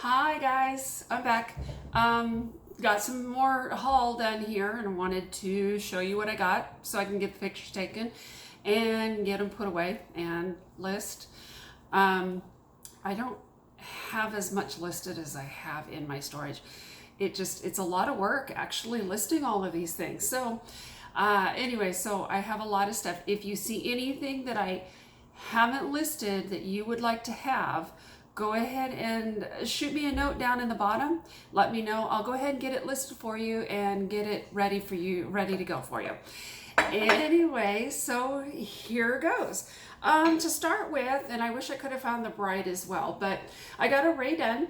Hi guys, I'm back. Got some more haul done here and wanted to show you what I got so I can get the pictures taken and get them put away and list. Um, I don't have as much listed as I have in my storage. It's a lot of work actually listing all of these things. Anyway, so I have a lot of stuff. If you see anything that I haven't listed that you would like to have, go ahead and shoot me a note down in the bottom. Let me know. I'll go ahead and get it listed for you and get it ready for you, ready to go for you. Anyway, so here goes. To start with, and I wish I could have found the bride as well, but I got a Rae Dunn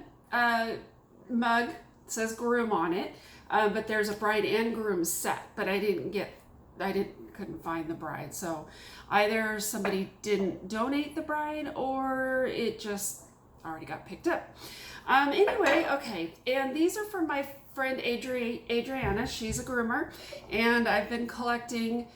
mug. It says groom on it, but there's a bride and groom set, but couldn't find the bride. So either somebody didn't donate the bride or it just already got picked up. Anyway, okay, and these are from my friend Adriana. She's a groomer, and I've been collecting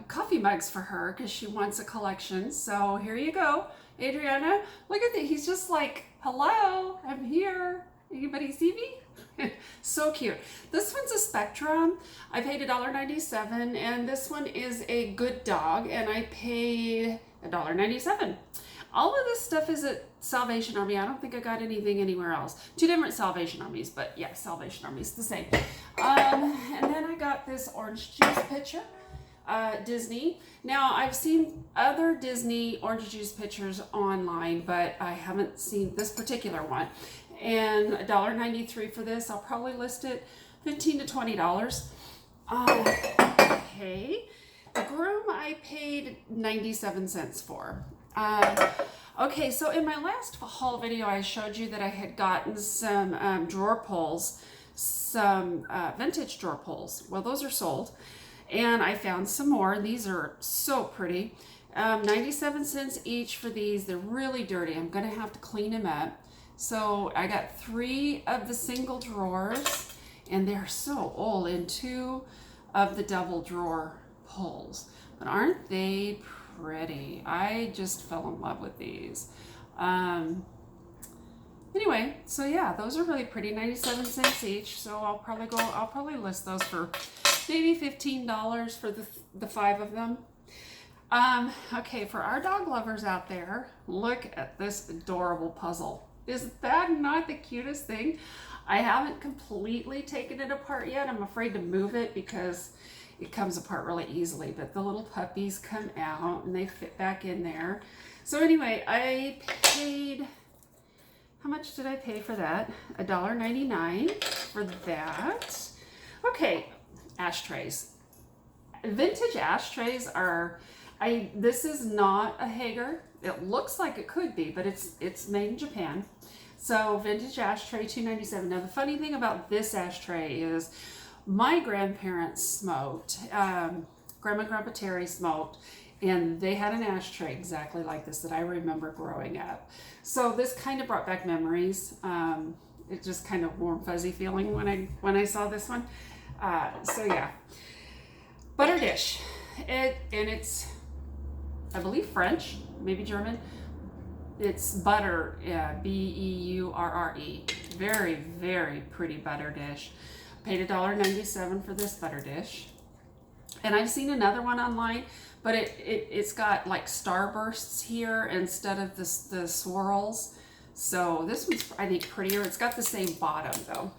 coffee mugs for her because she wants a collection. So here you go, Adriana. Look at that. He's just like, hello, I'm here. Anybody see me? So cute. This one's a Spectrum. I paid $1.97, and this one is a Good Dog, and I paid $1.97. All of this stuff is at Salvation Army. I don't think I got anything anywhere else. Two different Salvation Armies, but yeah, Salvation Army's the same. And then I got this orange juice pitcher, Disney. Now, I've seen other Disney orange juice pitchers online, but I haven't seen this particular one. And $1.93 for this. I'll probably list it $15 to $20. Okay. The groom I paid 97 cents for. Okay, so in my last haul video, I showed you that I had gotten some drawer pulls, some vintage drawer pulls. Well, those are sold, and I found some more. These are so pretty. 97 cents each for these. They're really dirty. I'm going to have to clean them up. So I got 3 of the single drawers, and they're so old, and 2 of the double drawer pulls. But aren't they pretty? I just fell in love with these. Anyway, so yeah, those are really pretty, 97 cents each. So I'll probably list those for maybe $15 for the 5 of them. Okay, for our dog lovers out there, look at this adorable puzzle. Is that not the cutest thing? I haven't completely taken it apart yet. I'm afraid to move it because it comes apart really easily, but the little puppies come out and they fit back in there. So anyway, I paid, how much did I pay for that? $1.99 for that. Okay, ashtrays. Vintage ashtrays are, this is not a Hager. It looks like it could be, but it's made in Japan. So vintage ashtray, $2.97. Now the funny thing about this ashtray is my grandparents smoked, Grandma and Grandpa Terry smoked, and they had an ashtray exactly like this that I remember growing up. So this kind of brought back memories. It just kind of warm fuzzy feeling when I saw this one. So yeah, butter dish. It's, I believe, French, maybe German. It's butter, Beurre. Very, very pretty butter dish. Paid $1.97 for this butter dish. And I've seen another one online, but it's got like starbursts here instead of the swirls. So this one's, I think, prettier. It's got the same bottom though.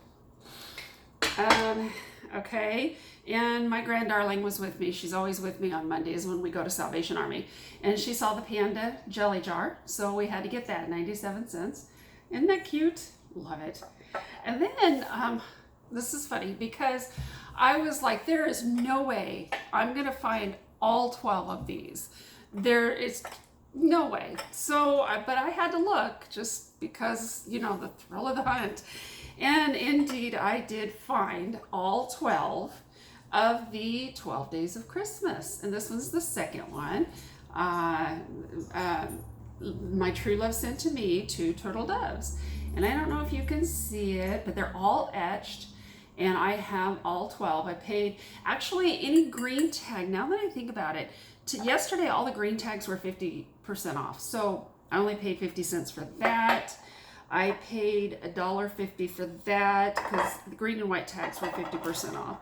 Okay, and my grand darling was with me. She's always with me on Mondays when we go to Salvation Army. And she saw the panda jelly jar, so we had to get that, 97 cents. Isn't that cute? Love it. And then, this is funny because I was like, there is no way I'm going to find all 12 of these. There is no way. So, but I had to look just because, you know, the thrill of the hunt. And indeed, I did find all 12 of the 12 Days of Christmas. And this one's the second one. My true love sent to me 2 turtle doves. And I don't know if you can see it, but they're all etched. And I have all 12. I paid, actually, any green tag, now that I think about it, yesterday all the green tags were 50% off. So I only paid 50 cents for that. I paid $1.50 for that because the green and white tags were 50% off.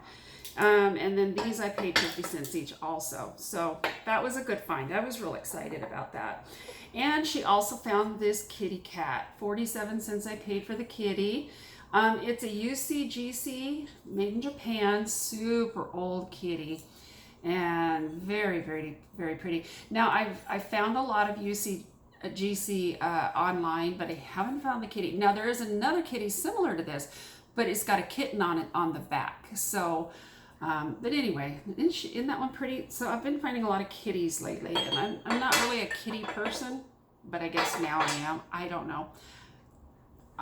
And then these I paid 50 cents each also. So that was a good find. I was real excited about that. And she also found this kitty cat. 47 cents I paid for the kitty. It's a UCGC made in Japan, super old kitty, and very, very, very pretty. Now I've found a lot of UCGC online, but I haven't found the kitty. Now there is another kitty similar to this, but it's got a kitten on it on the back. So, but anyway, isn't that one pretty? So I've been finding a lot of kitties lately, and I'm not really a kitty person, but I guess now I am. I don't know.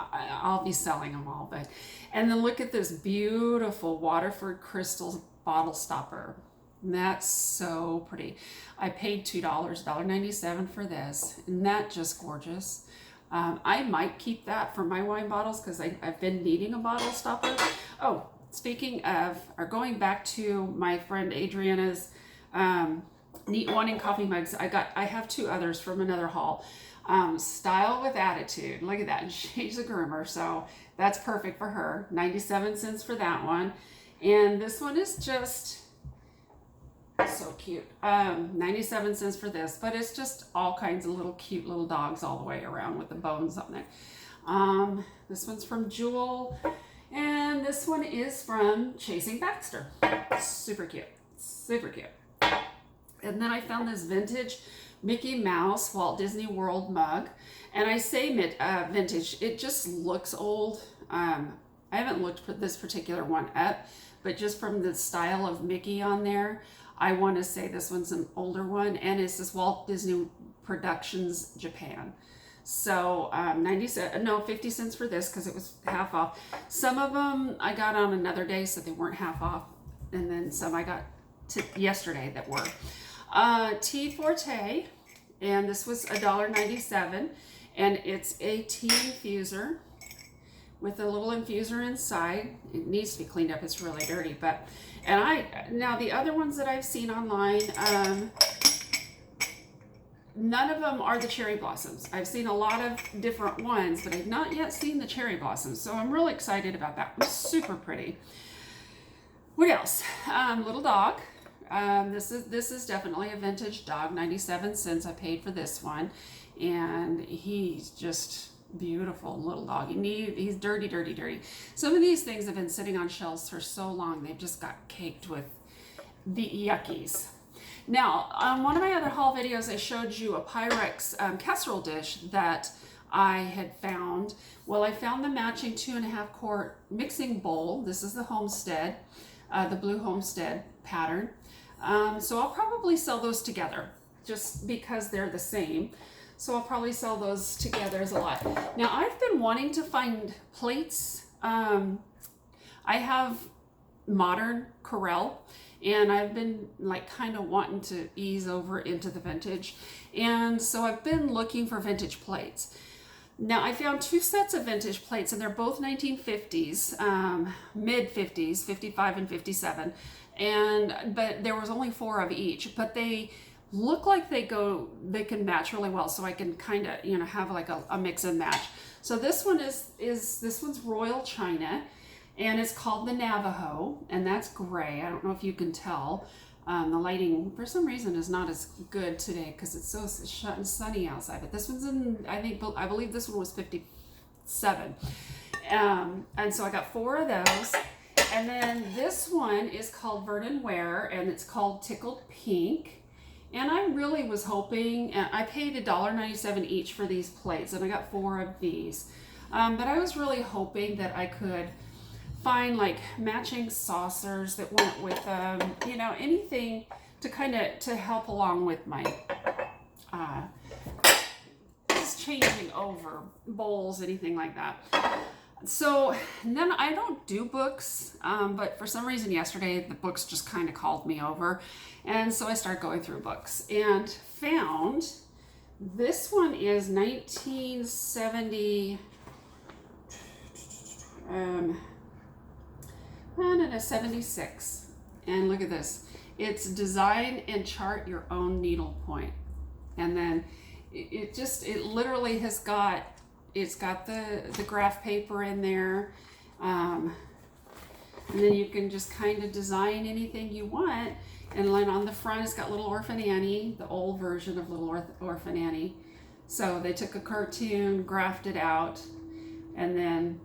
I'll be selling them all, but, and then look at this beautiful Waterford Crystals bottle stopper. That's so pretty. I paid $2, $1.97 for this. Isn't that just gorgeous? I might keep that for my wine bottles because I've been needing a bottle stopper. Oh, speaking of, or going back to my friend Adriana's Neat Wanting coffee mugs, I have 2 others from another haul. Style with Attitude. Look at that. And she's a groomer, so that's perfect for her. 97 cents for that one. And this one is just so cute. 97 cents for this, but it's just all kinds of little cute little dogs all the way around with the bones on it. This one's from Jewel, and this one is from Chasing Baxter. Super cute. Super cute. And then I found this vintage Mickey Mouse Walt Disney World mug, and I say vintage, it just looks old. I haven't looked for this particular one up, but just from the style of Mickey on there, I want to say this one's an older one, and it's this Walt Disney Productions Japan. So 50 cents for this because it was half off. Some of them I got on another day, so they weren't half off, and then some I got yesterday that were. Tea Forte, and this was $1.97, and it's a tea infuser with a little infuser inside. It needs to be cleaned up, it's really dirty, but, and now the other ones that I've seen online, none of them are the cherry blossoms. I've seen a lot of different ones, but I've not yet seen the cherry blossoms, so I'm really excited about that. It's super pretty. What else? Little dog. This is definitely a vintage dog. 97 cents I paid for this one, and he's just beautiful little dog. He's dirty, dirty, dirty. Some of these things have been sitting on shelves for so long they've just got caked with the yuckies. Now, on one of my other haul videos, I showed you a Pyrex casserole dish that I had found. Well, I found the matching 2.5 quart mixing bowl. This is the Homestead, the blue Homestead pattern. So I'll probably sell those together just because they're the same. So I'll probably sell those together as a lot. Now I've been wanting to find plates. I have modern Corelle, and I've been like kind of wanting to ease over into the vintage. And so I've been looking for vintage plates. Now I found 2 sets of vintage plates, and they're both 1950s, mid 50s, 55 and 57. But there was only 4 of each, but they look like they can match really well. So I can kind of, have like a mix and match. So this one this one's Royal China, and it's called the Navajo, and that's gray. I don't know if you can tell. The lighting for some reason is not as good today because it's so sunny outside, but this one's I believe this one was 57. And so I got 4 of those. And then this one is called Vernon Ware, and it's called Tickled Pink. And I really was hoping, I paid $1.97 each for these plates, and I got 4 of these. But I was really hoping that I could find like matching saucers that went with them, anything to help along with my just changing over bowls, anything like that. So then I don't do books, but for some reason yesterday the books just kind of called me over, and so I started going through books and found this one is 1970, 76, and look at this. It's design and chart your own needle point, and then it literally has got it's got the graph paper in there. And then you can just kind of design anything you want. And then on the front, it's got Little Orphan Annie, the old version of Little Orphan Annie. So they took a cartoon, graphed it out, and then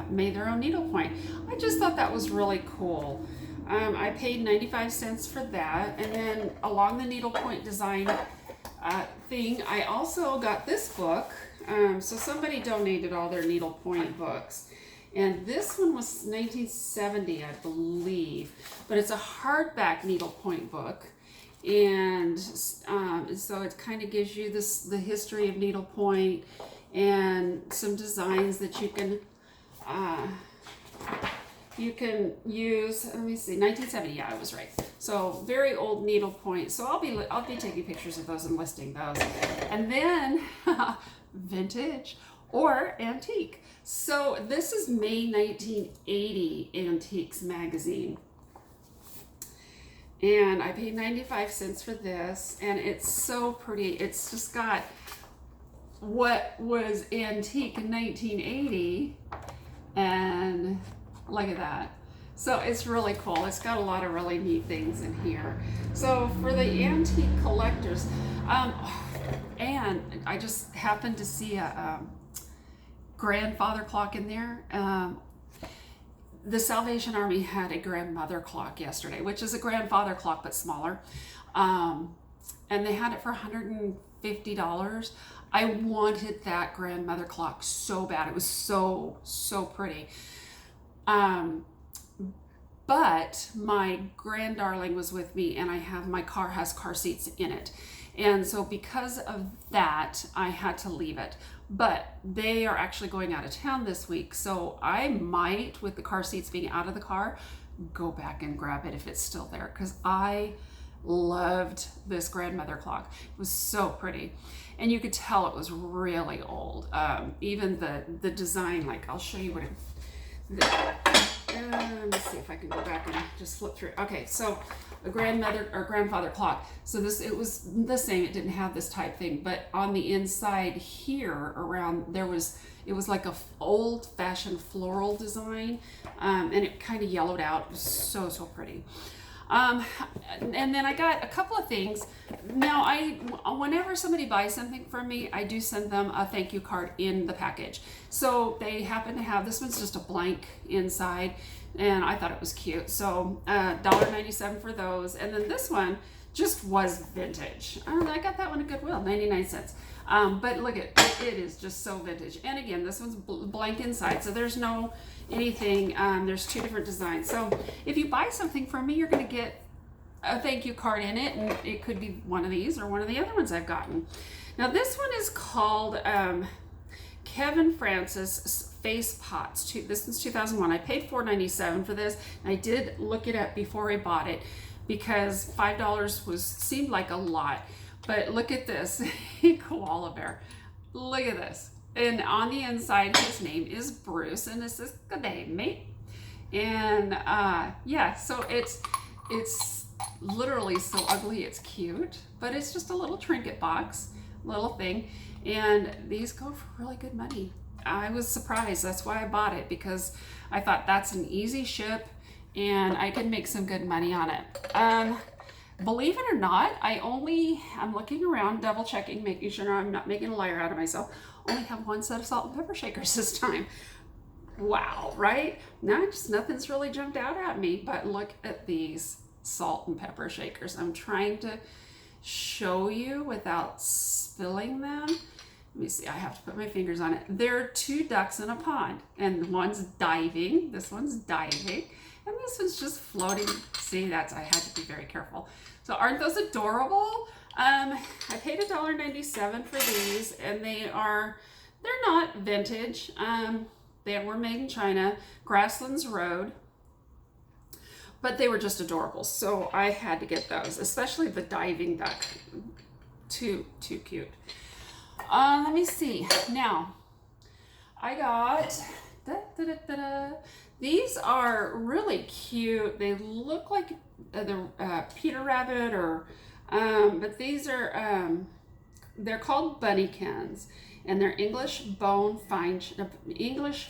made their own needlepoint. I just thought that was really cool. I paid 95 cents for that. And then along the needlepoint design thing, I also got this book. So somebody donated all their needlepoint books. And this one was 1970, I believe. But it's a hardback needlepoint book. And so it kind of gives you the history of needlepoint and some designs that you can use. Let me see, 1970. Yeah, I was right. So very old needlepoint. So I'll be taking pictures of those and listing those. And then vintage or antique. So this is May 1980 Antiques magazine. And I paid 95 cents for this, and it's so pretty. It's just got what was antique in 1980, and look at that. So it's really cool. It's got a lot of really neat things in here. So for the antique collectors, and I just happened to see a grandfather clock in there. The Salvation Army had a grandmother clock yesterday, which is a grandfather clock but smaller, and they had it for $150. I wanted that grandmother clock so bad. It was so pretty. But my granddarling was with me, and my car has car seats in it. And so because of that, I had to leave it. But they are actually going out of town this week. So I might, with the car seats being out of the car, go back and grab it if it's still there. Because I loved this grandmother clock. It was so pretty. And you could tell it was really old. Even the design, like I'll show you what it... let me see if I can go back and just flip through. Okay, so a grandmother or grandfather clock. So it was the same. It didn't have this type thing, but on the inside here around it was like a old-fashioned floral design, and it kind of yellowed out. It was so pretty. And then I got a couple of things. Now, whenever somebody buys something from me, I do send them a thank you card in the package. So they happen to have, this one's just a blank inside, and I thought it was cute. So $1.97 for those. And then this one just was vintage. I got that one at Goodwill, 99 cents. But look at it is just so vintage. And again, this one's blank inside, so there's no anything. There's two different designs. So if you buy something from me, you're going to get a thank you card in it, and it could be one of these or one of the other ones I've gotten. Now this one is called Kevin Francis Face Pots. This is 2001. I paid $4.97 for this. And I did look it up before I bought it because $5 seemed like a lot. But look at this, koala bear. Look at this. And on the inside, his name is Bruce, and this is good day, mate. And yeah, so it's literally so ugly, it's cute, but it's just a little trinket box, little thing. And these go for really good money. I was surprised. That's why I bought it, because I thought that's an easy ship and I could make some good money on it. Believe it or not, I'm looking around, double checking, making sure I'm not making a liar out of myself. Only have one set of salt and pepper shakers this time. Wow, right? Nothing's really jumped out at me, but look at these salt and pepper shakers. I'm trying to show you without spilling them. Let me see, I have to put my fingers on it. There are two ducks in a pond, and one's diving, this one's diving, and this one's just floating. See, I had to be very careful. So aren't those adorable? I paid $1.97 for these, and they're not vintage. They were made in China, Grasslands Road, but they were just adorable. So I had to get those, especially the diving duck. Too cute. Let me see. Now, I got, these are really cute. They look like the Peter Rabbit but these are, they're called Bunnykins. and they're English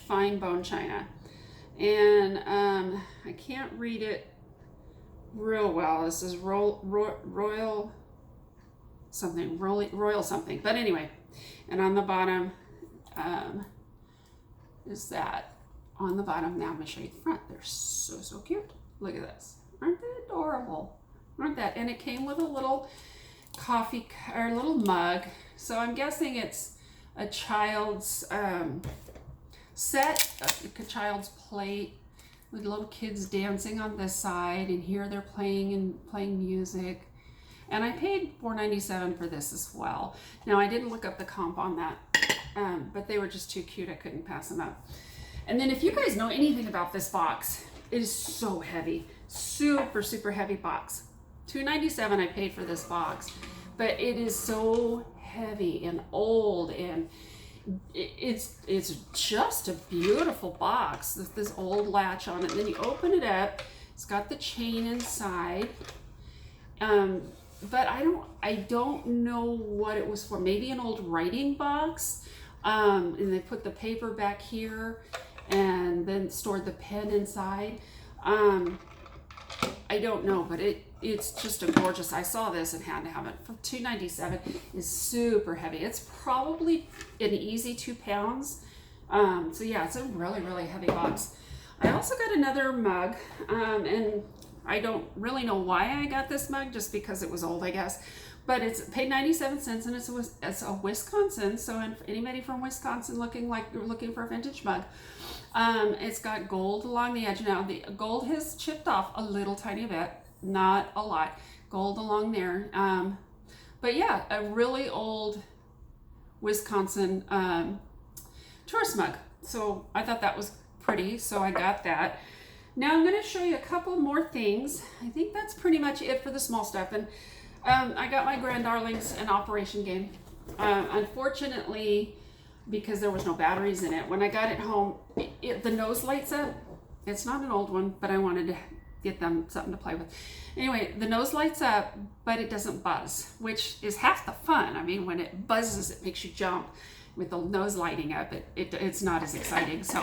fine bone china. And I can't read it real well. This is royal something. But anyway, and on the bottom is that on the bottom. Now I'm gonna show you the front. They're so cute. Look at this. Aren't they adorable? Aren't that? And it came with a little coffee or a little mug. So I'm guessing it's a child's set, a child's plate with little kids dancing on this side, and here they're playing music. And I paid $4.97 for this as well. Now I didn't look up the comp on that, but they were just too cute. I couldn't pass them up. And then if you guys know anything about this box, it is so heavy, super heavy box. $2.97 I paid for this box, but it is so heavy and old, and it's just a beautiful box with this old latch on it. And then you open it up, it's got the chain inside. But I don't know what it was for. Maybe an old writing box. And they put the paper back here and then stored the pen inside. I don't know, but it's just a gorgeous. I saw this and had to have it. For $2.97 is super heavy. It's probably an easy 2 pounds. So yeah, it's a really heavy box. I also got another mug, and I don't really know why I got this mug, just because it was old, I guess. But it's paid 97 cents, and it's a Wisconsin. So anybody from Wisconsin looking for a vintage mug, it's got gold along the edge. Now the gold has chipped off a little tiny bit, not a lot. Gold along there. But yeah, a really old Wisconsin tourist mug. So I thought that was pretty, so I got that. Now I'm going to show you a couple more things. I think that's pretty much it for the small stuff. And I got my Grand Darlings an Operation game. Unfortunately, because there was no batteries in it, when I got it home, the nose lights up. It's not an old one, but I wanted to get them something to play with. Anyway, the nose lights up, but it doesn't buzz, which is half the fun. I mean, when it buzzes, it makes you jump. With the nose lighting up, it's not as exciting. So,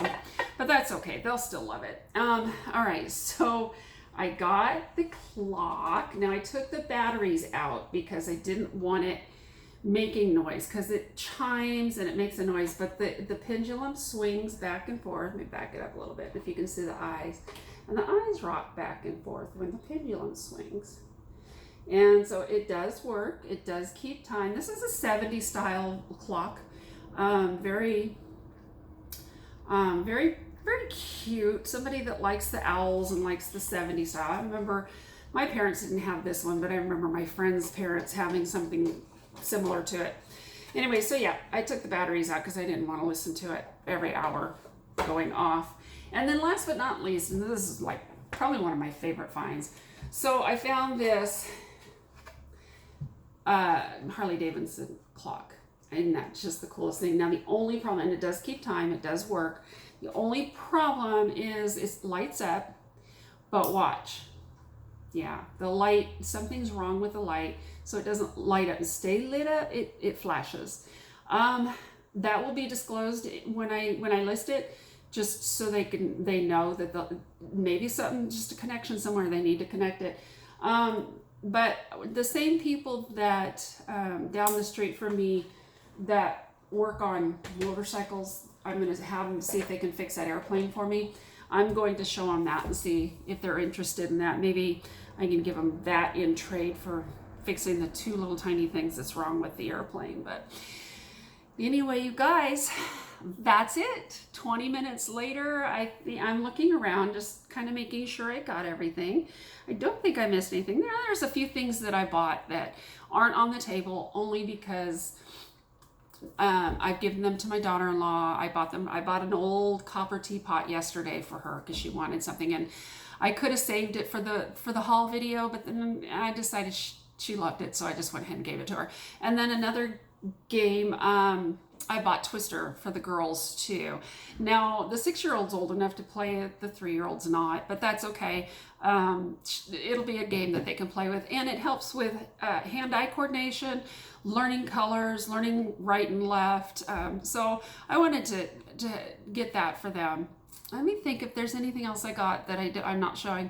but that's okay. They'll still love it. All right, so I got the clock. Now I took the batteries out because I didn't want it making noise, because it chimes and it makes a noise, but the pendulum swings back and forth. Let me back it up a little bit if you can see the eyes. And the eyes rock back and forth when the pendulum swings. And so it does work. It does keep time. This is a 70s style clock. Very cute. Somebody that likes the owls and likes the 70s style. I remember my parents didn't have this one, but I remember my friend's parents having something similar to it. Anyway, so yeah, I took the batteries out because I didn't want to listen to it every hour going off. And then last but not least, and this is like probably one of my favorite finds. So I found this Harley Davidson clock. And that's just the coolest thing. Now the only problem, and it does keep time, it does work. The only problem is it lights up, but watch. Yeah, the light, something's wrong with the light, so it doesn't light up and stay lit up, it flashes. That will be disclosed when I list it, just so they know that maybe something, just a connection somewhere, they need to connect it. But the same people that down the street from me that work on motorcycles, I'm going to have them see if they can fix that airplane for me. I'm going to show them that and see if they're interested in that. Maybe I can give them that in trade for fixing the 2 little tiny things that's wrong with the airplane. But anyway, you guys, that's it. 20 minutes later, I'm looking around, just kind of making sure I got everything. I don't think I missed anything. There's a few things that I bought that aren't on the table, only because I've given them to my daughter-in-law. I bought an old copper teapot yesterday for her because she wanted something, and I could have saved it for the haul video, but then I decided she loved it, so I just went ahead and gave it to her. And then another game. I bought Twister for the girls too. Now the 6-year-old's old enough to play it, the 3-year-old's not, but that's okay. It'll be a game that they can play with, and it helps with hand-eye coordination, learning colors, learning right and left. So I wanted to get that for them. Let me think if there's anything else I got that I'm not showing.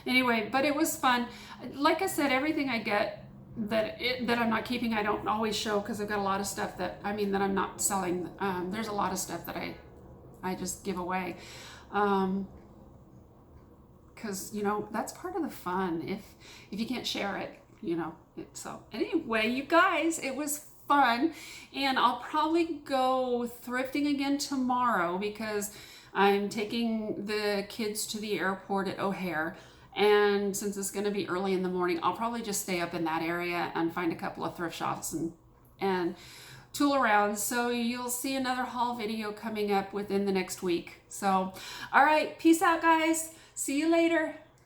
Anyway, but it was fun. Like I said, everything I get that I'm not keeping, I don't always show, because I've got a lot of stuff that I'm not selling. There's a lot of stuff that I just give away, because that's part of the fun. If you can't share it, So anyway, you guys, it was fun, and I'll probably go thrifting again tomorrow because I'm taking the kids to the airport at O'Hare. And since it's going to be early in the morning, I'll probably just stay up in that area and find a couple of thrift shops and tool around. So you'll see another haul video coming up within the next week. So, all right, peace out, guys. See you later.